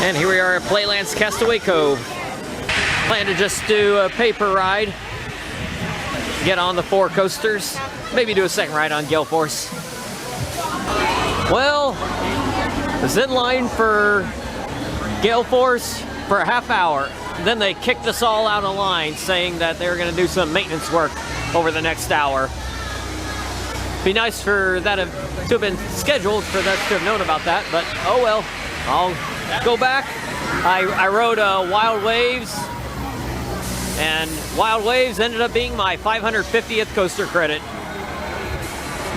And here we are at Playland's Castaway Cove. Plan to just do a paper ride, get on the 4 coasters, maybe do a second ride on Gale Force. Well, I was in line for Gale Force for a half hour. Then they kicked us all out of line saying that they were going to do some maintenance work over the next hour. Be nice for that to have been scheduled, for that to have known about that, but oh well. I'll go back. I rode Wild Waves, and Wild Waves ended up being my 550th coaster credit.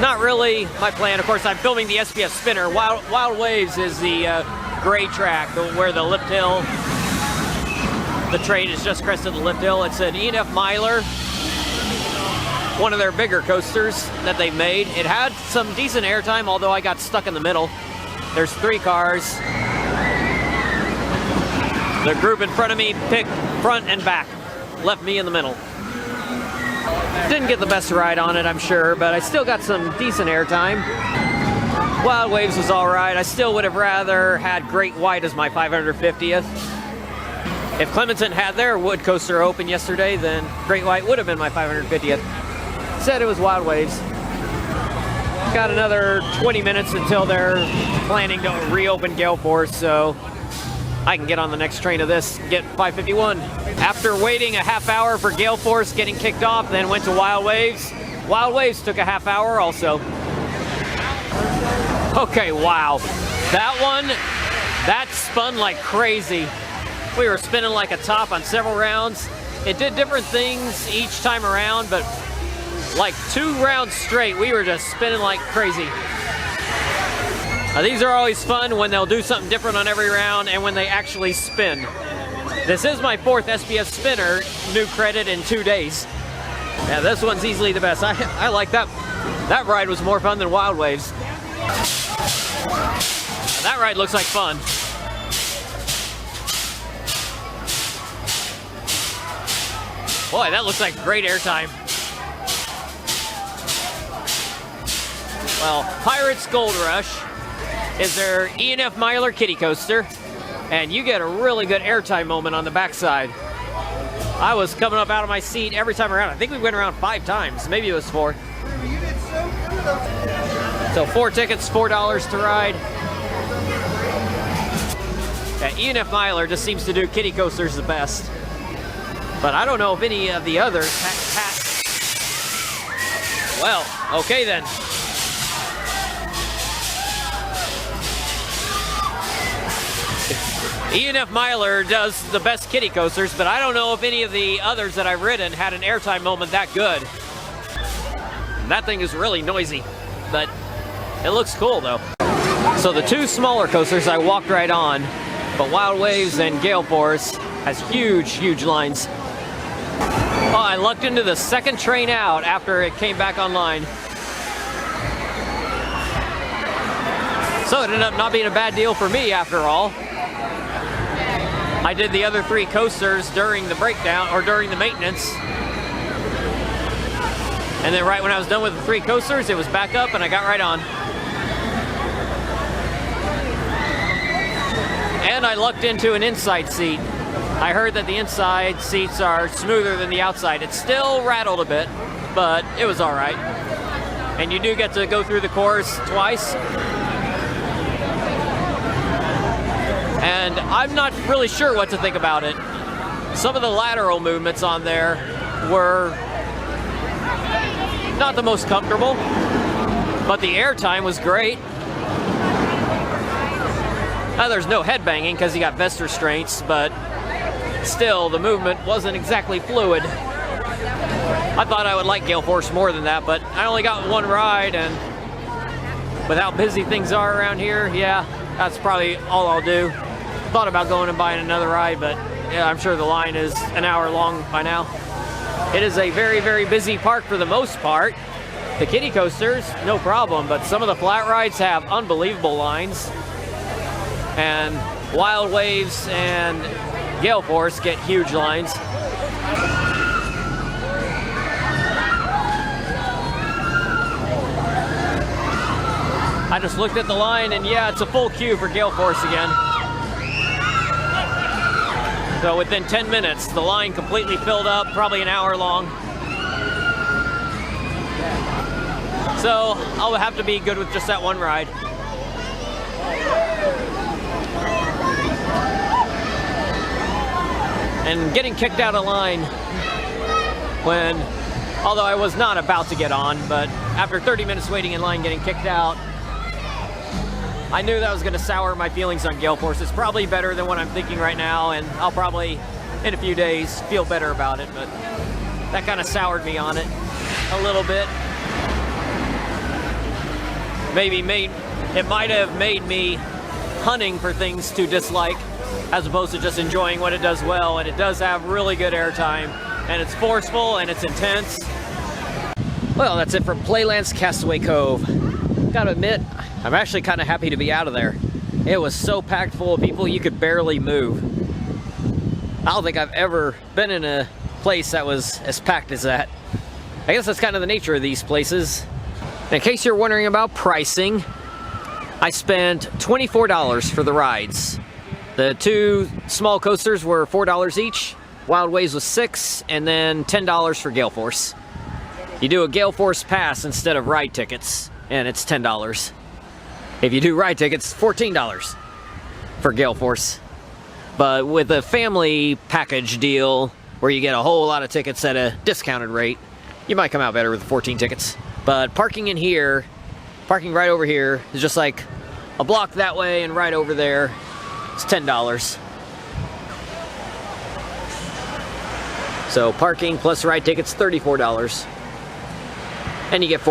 Not really my plan. Of course, I'm filming the SPS Spinner. Wild Waves is the gray track where the lift hill, the train has just crested the lift hill. It's an E&F Miler, one of their bigger coasters that they've made. It had some decent airtime, although I got stuck in the middle. There's 3 cars. The group in front of me picked front and back, left me in the middle. Didn't get the best ride on it, I'm sure, but I still got some decent airtime. Wild Waves was all right. I still would have rather had Great White as my 550th. If Clementon had their wood coaster open yesterday, then Great White would have been my 550th. Said it was Wild Waves. Got another 20 minutes until they're planning to reopen Gale Force, so I can get on the next train of this, get 551. After waiting a half hour for Gale Force getting kicked off, then went to Wild Waves. Wild Waves took a half hour also. Okay, wow. That spun like crazy. We were spinning like a top on several rounds. It did different things each time around, but like 2 rounds straight, we were just spinning like crazy. These are always fun when they'll do something different on every round and when they actually spin. This is my 4th SPS Spinner, new credit in 2 days. Yeah, this one's easily the best. I like that. That ride was more fun than Wild Waves. That ride looks like fun. Boy, that looks like great airtime. Well, Pirates Gold Rush is their E&F Miler kiddie coaster, and you get a really good airtime moment on the backside. I was coming up out of my seat every time around. I think we went around 5 times, maybe it was 4. So 4 tickets, $4 to ride. Yeah, E&F Miler just seems to do kiddie coasters the best, but I don't know if any of the others Well, okay then. E&F Miler does the best kiddie coasters, but I don't know if any of the others that I've ridden had an airtime moment that good. That thing is really noisy, but it looks cool though. So the 2 smaller coasters I walked right on, but Wild Waves and Gale Force has huge, huge lines. Oh, I lucked into the 2nd train out after it came back online. So it ended up not being a bad deal for me after all. I did the other 3 coasters during the breakdown, or during the maintenance. And then right when I was done with the 3 coasters, it was back up and I got right on. And I lucked into an inside seat. I heard that the inside seats are smoother than the outside. It still rattled a bit, but it was all right. And you do get to go through the course twice. And I'm not really sure what to think about it. Some of the lateral movements on there were not the most comfortable, but the airtime was great. Now there's no headbanging because you got vest restraints, but still the movement wasn't exactly fluid. I thought I would like Gale Force more than that, but I only got 1 ride, and with how busy things are around here, yeah, that's probably all I'll do. Thought about going and buying another ride, but yeah, I'm sure the line is an hour long by now. It is a very, very busy park for the most part. The kiddie coasters, no problem, but some of the flat rides have unbelievable lines. And Wild Waves and Gale Force get huge lines. I just looked at the line, and yeah, it's a full queue for Gale Force again. So within 10 minutes, the line completely filled up, probably an hour long. So I'll have to be good with just that one ride. And getting kicked out of line when, although I was not about to get on, but after 30 minutes waiting in line getting kicked out, I knew that was going to sour my feelings on Gale Force. It's probably better than what I'm thinking right now, and I'll probably, in a few days, feel better about it, but that kind of soured me on it a little bit. It might have made me hunting for things to dislike as opposed to just enjoying what it does well, and it does have really good airtime, and it's forceful and it's intense. Well, that's it from Playland's Castaway Cove. Gotta admit, I'm actually kind of happy to be out of there. It was so packed full of people you could barely move. I don't think I've ever been in a place that was as packed as that. I guess that's kind of the nature of these places. In case you're wondering about pricing, I spent $24 for the rides. The two small coasters were $4 each, Wild Waves was $6, and then $10 for Gale Force. You do a Gale Force pass instead of ride tickets, and it's $10. If you do ride tickets, $14 for Gale Force. But with a family package deal, where you get a whole lot of tickets at a discounted rate, you might come out better with the 14 tickets. But parking in here, parking right over here, is just like a block that way and right over there. It's $10. So parking plus ride tickets, $34. And you get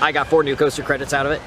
I got 4 new coaster credits out of it.